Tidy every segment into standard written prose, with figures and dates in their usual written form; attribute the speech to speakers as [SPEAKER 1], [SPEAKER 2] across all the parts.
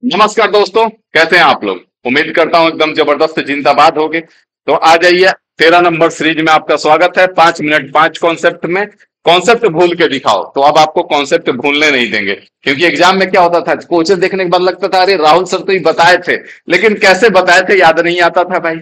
[SPEAKER 1] नमस्कार दोस्तों, कैसे हैं आप लोग। उम्मीद करता हूं एकदम जबरदस्त जिंदाबाद होगे। तो आ जाइए, 13 नंबर सीरीज में आपका स्वागत है। 5 मिनट 5 कॉन्सेप्ट में कॉन्सेप्ट भूल के दिखाओ। तो अब आपको कॉन्सेप्ट भूलने नहीं देंगे, क्योंकि एग्जाम में क्या होता था, क्वेश्चन देखने के बाद लगता था अरे राहुल सर तो ये बताए थे, लेकिन कैसे बताए थे याद नहीं आता था भाई।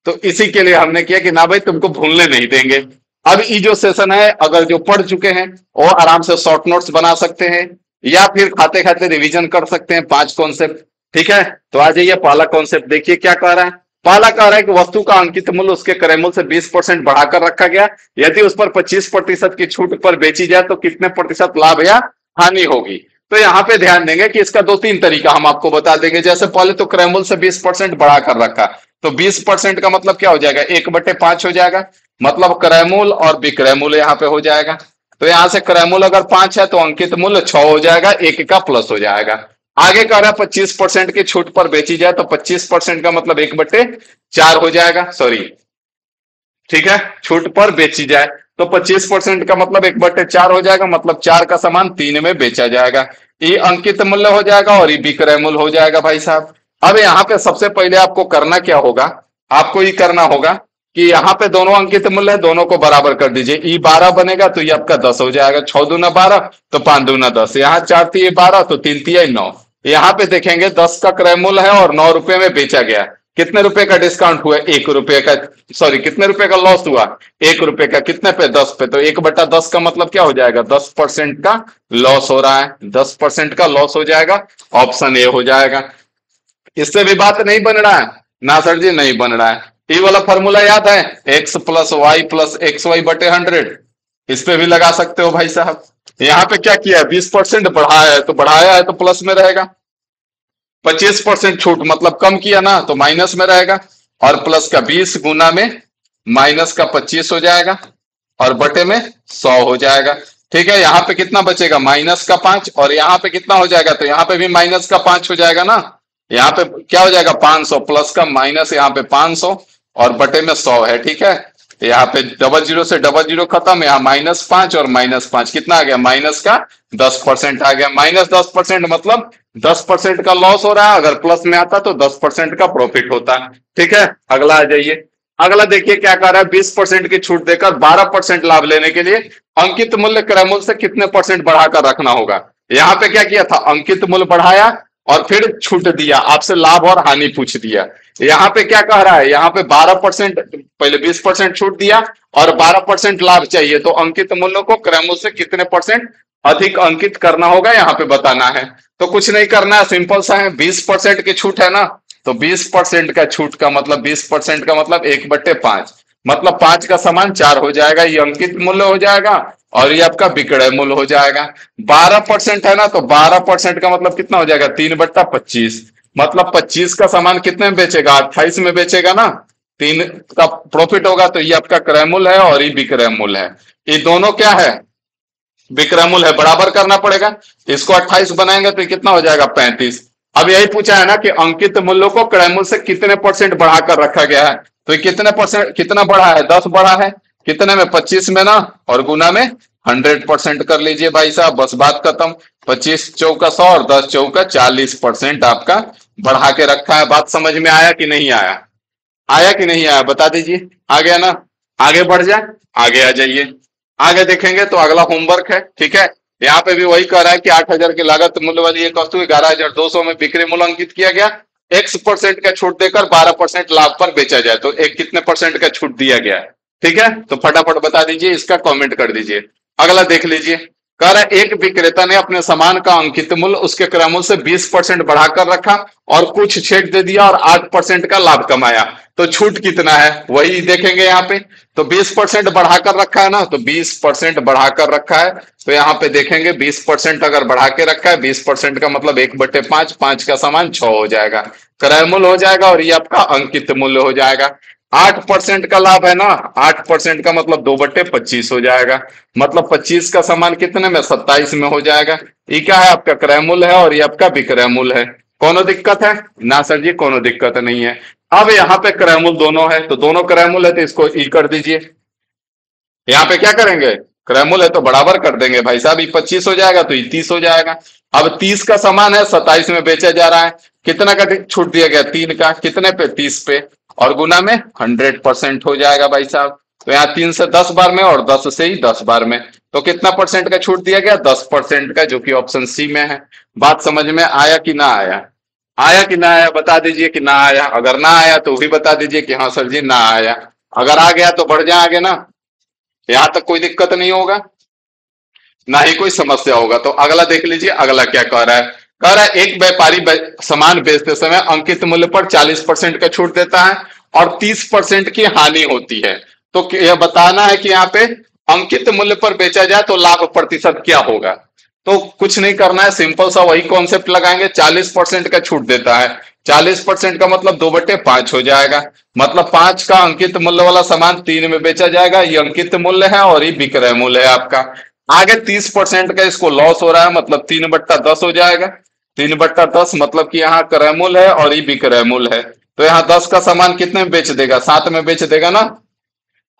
[SPEAKER 1] तो इसी के लिए हमने किया कि ना भाई तुमको भूलने नहीं देंगे। अब ये जो सेशन है, अगर जो पढ़ चुके हैं वो आराम से शॉर्ट नोट्स बना सकते हैं, या फिर खाते खाते रिवीजन कर सकते हैं 5 कॉन्सेप्ट। ठीक है, तो आ जाइए। पहला कॉन्सेप्ट देखिए क्या कह रहा है। पहला कह रहा है कि वस्तु का अंकित मूल्य उसके क्रय मूल्य से 20% बढ़ाकर रखा गया। यदि उस पर 25% की छूट पर बेची जाए तो कितने प्रतिशत लाभ या हानि होगी। तो यहाँ पे ध्यान देंगे कि इसका दो तीन तरीका हम आपको बता देंगे। जैसे पहले तो क्रय मूल्य से 20% बढ़ाकर रखा, तो 20% का मतलब क्या हो जाएगा, 1/5 हो जाएगा। मतलब क्रय मूल्य और विक्रय मूल्य यहाँ पे हो जाएगा। तो यहां से क्रय मूल्य अगर 5 है तो अंकित मूल्य 6 हो जाएगा, एक का प्लस हो जाएगा। आगे कह रहा है 25% की छूट पर बेची जाए तो 25% का मतलब 1/4 हो जाएगा। सॉरी, ठीक है, छूट पर बेची जाए तो 25% का मतलब 1/4 हो जाएगा। मतलब 4 का सामान 3 में बेचा जाएगा। ये अंकित मूल्य हो जाएगा और ये विक्रय मूल्य हो जाएगा भाई साहब। अब यहाँ पे सबसे पहले आपको करना क्या होगा, आपको ये करना होगा कि यहाँ पे दोनों अंकित मूल्य है, दोनों को बराबर कर दीजिए। ई 12 बनेगा तो ये आपका 10 हो जाएगा। 6 दूना 12 तो 5 दूना 10, यहाँ 4 तिये 12 तो 3 तिये 9। यहाँ पे देखेंगे 10 का क्रय मूल्य है और 9 रुपए में बेचा गया। कितने रुपए का डिस्काउंट हुआ, 1 रुपए का। सॉरी, कितने रुपए का लॉस हुआ, 1 रुपए का। कितने पे, 10 पे। तो 1/10 का मतलब क्या हो जाएगा, 10% का लॉस हो रहा है। 10% का लॉस हो जाएगा, ऑप्शन ए हो जाएगा। इससे भी बात नहीं बन रहा है ना सर जी, नहीं बन रहा है। ये वाला फॉर्मूला याद है, X plus Y plus X Y बटे 100। इस पे भी लगा सकते हो भाई साहब। यहाँ पे क्या किया है, 20% बढ़ाया है तो बढ़ाया है तो प्लस में रहेगा। 25% छूट मतलब कम किया ना तो माइनस में रहेगा। और प्लस का 20 गुना में माइनस का 25 हो जाएगा और बटे में 100 हो जाएगा। ठीक है, यहाँ पे कितना बचेगा, माइनस का 5। और यहाँ पे कितना हो जाएगा, तो यहाँ पे भी माइनस का 5 हो जाएगा ना। यहाँ पे क्या हो जाएगा, 500 प्लस का माइनस, यहाँ पे 500 और बटे में 100 है। ठीक है, यहाँ पे डबल जीरो से डबल जीरो खत्म, यहाँ -5 और -5 कितना आ गया, माइनस का 10% आ गया। -10% मतलब 10% का लॉस हो रहा है। अगर प्लस में आता तो 10% का प्रॉफिट होता है। ठीक है, अगला आ जाइए। अगला देखिए क्या कर रहा है, 20% की छूट देकर 12% लाभ लेने के लिए अंकित मूल्य क्रय मूल्य से कितने परसेंट बढ़ाकर रखना होगा। यहाँ पे क्या किया था, अंकित मूल्य बढ़ाया और फिर छूट दिया, आपसे लाभ और हानि पूछ दिया। यहाँ पे क्या कह रहा है, यहाँ पे 12%, पहले 20% छूट दिया और 12% लाभ चाहिए। तो अंकित मूल्य को क्रय मूल्य से कितने परसेंट अधिक अंकित करना होगा, यहाँ पे बताना है। तो कुछ नहीं करना है, सिंपल सा है। 20% की छूट है ना, तो 20% का छूट का मतलब 20% का मतलब 1/5, मतलब 5 का सामान 4 हो जाएगा। ये अंकित मूल्य हो जाएगा और ये आपका विक्रय मूल्य हो जाएगा। 12% है ना, तो 12% का मतलब कितना हो जाएगा, 3/25। मतलब 25 का सामान कितने में बेचेगा, 28 में बेचेगा ना। 3 का प्रॉफिट होगा तो ये आपका क्रय मूल्य है और ये विक्रय मूल्य है। ये दोनों क्या है, विक्रय मूल्य है, बराबर करना पड़ेगा। इसको 28 बनाएंगे तो कितना हो जाएगा, 35। अब यही पूछा है ना कि अंकित मूल्यों को क्रय मूल्य से कितने परसेंट बढ़ाकर रखा गया है। तो कितने परसेंट, कितना बढ़ा है, 10 बढ़ा है। कितने में, 25 में ना, और गुना में 100% कर लीजिए भाई साहब, बस बात खत्म। 25 चौका 100 और 10 चौका 40% आपका बढ़ा के रखा है। बात समझ में आया कि नहीं आया, आया कि नहीं आया, बता दीजिए। आ गया ना, आगे बढ़ जाए, आगे आ जाइए। आगे देखेंगे तो अगला होमवर्क है। ठीक है, यहाँ पे भी वही कह रहा है कि 8,000 की लागत मूल्य वाली एक वस्तु 11,200 में बिक्री मूल्य अंकित किया गया। X% का छूट देकर 12% लाभ पर बेचा जाए तो एक कितने परसेंट का छूट दिया गया है। ठीक है, तो फटाफट बता दीजिए, इसका कमेंट कर दीजिए। अगला देख लीजिए, कह रहा है एक विक्रेता ने अपने सामान का अंकित मूल्य उसके क्रय मूल्य से 20% बढ़ाकर रखा और कुछ छेट दे दिया और 8% का लाभ कमाया। तो छूट कितना है वही देखेंगे यहाँ पे। तो 20% बढ़ाकर रखा है ना, तो 20% बढ़ाकर रखा है। तो यहाँ पे देखेंगे 20% अगर बढ़ा के रखा है, 20% का मतलब 1/5, 5 का सामान 6 हो जाएगा, क्रय मूल्य हो जाएगा और ये आपका अंकित मूल्य हो जाएगा। 8% का लाभ है ना, 8% का मतलब 2/25 हो जाएगा। मतलब 25 का सामान कितने में, 27 में हो जाएगा। ये क्या है, आपका क्रय मूल्य है और ये आपका विक्रय मूल्य है। कोनो दिक्कत है ना सर जी, कोनो दिक्कत नहीं है। अब यहाँ पे क्रय मूल्य दोनों है, तो दोनों क्रय मूल्य है तो इसको ई कर दीजिए। यहाँ पे क्या करेंगे, क्रय मूल्य है तो बराबर कर देंगे भाई साहब। ये 25 हो जाएगा तो ये 30 हो जाएगा। अब 30 का सामान है 27 में बेचा जा रहा है, कितना का छूट दिया गया? 3 का, कितने पे? 30 पे, और गुना में 100% हो जाएगा भाई साहब। तो यहाँ 3 से 10 बार में और 10 से ही 10 बार में, तो कितना परसेंट का छूट दिया गया? 10% का, जो कि ऑप्शन सी में है। बात समझ में आया कि ना आया? आया कि ना आया बता दीजिए कि ना आया। अगर ना आया तो भी बता दीजिए कि हाँ सर जी ना आया। अगर आ गया तो बढ़ जाए आगे ना, यहां तक कोई दिक्कत नहीं होगा, ना ही कोई समस्या होगा। तो अगला देख लीजिए, अगला क्या कह रहा है? कह रहा है एक व्यापारी सामान बेचते समय अंकित मूल्य पर 40% का छूट देता है और 30% की हानि होती है। तो यह बताना है कि यहाँ पे अंकित मूल्य पर बेचा जाए तो लाभ प्रतिशत क्या होगा। तो कुछ नहीं करना है, सिंपल सा वही कॉन्सेप्ट लगाएंगे। 40% का छूट देता है, 40% का मतलब 2/5 हो जाएगा। मतलब 5 का अंकित मूल्य वाला सामान 3 में बेचा जाएगा, ये अंकित मूल्य है और ये विक्रय मूल्य है आपका। आगे 30% का इसको लॉस हो रहा है, मतलब 3/10 हो जाएगा। 3/10 मतलब कि यहाँ क्रय मूल्य है और ये विक्रय मूल्य है। तो यहाँ 10 का सामान कितने में बेच देगा? 7 में बेच देगा ना।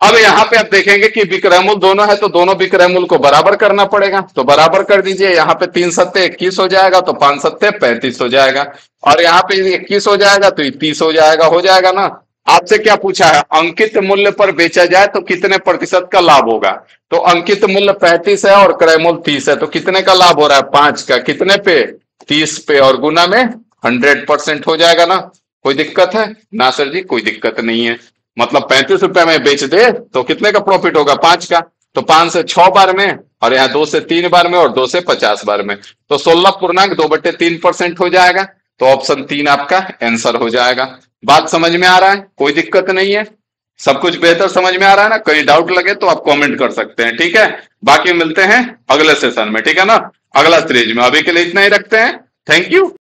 [SPEAKER 1] अब यहाँ पे आप देखेंगे कि विक्रय मूल्य दोनों है, तो दोनों विक्रय मूल्य को बराबर करना पड़ेगा। तो बराबर कर दीजिए, यहाँ पे 3 सत्ते 21 हो जाएगा, तो 5 सत्ते 35 हो जाएगा, और यहाँ पे 21 हो जाएगा तो 30 हो जाएगा ना। आपसे क्या पूछा है? अंकित मूल्य पर बेचा जाए तो कितने प्रतिशत का लाभ होगा? तो अंकित मूल्य 35 है और क्रय मूल्य 30 है, तो कितने का लाभ हो रहा है? 5 का, कितने पे? 30 पे, और गुना में 100% हो जाएगा ना। कोई दिक्कत है ना सर जी? कोई दिक्कत नहीं है। मतलब 35 रुपए में बेच दे तो कितने का प्रॉफिट होगा? 5 का। तो 5 से 6 बार में, और यहाँ 2 से 3 बार में, और 2 से 50 बार में, तो 16.2/3% हो जाएगा। तो ऑप्शन 3 आपका आंसर हो जाएगा। बात समझ में आ रहा है? कोई दिक्कत नहीं है? सब कुछ बेहतर समझ में आ रहा है ना? कहीं डाउट लगे तो आप कमेंट कर सकते हैं, ठीक है। बाकी मिलते हैं अगले सेशन में, ठीक है ना, अगला सीरीज में। अभी के लिए इतना ही रखते हैं। Thank you.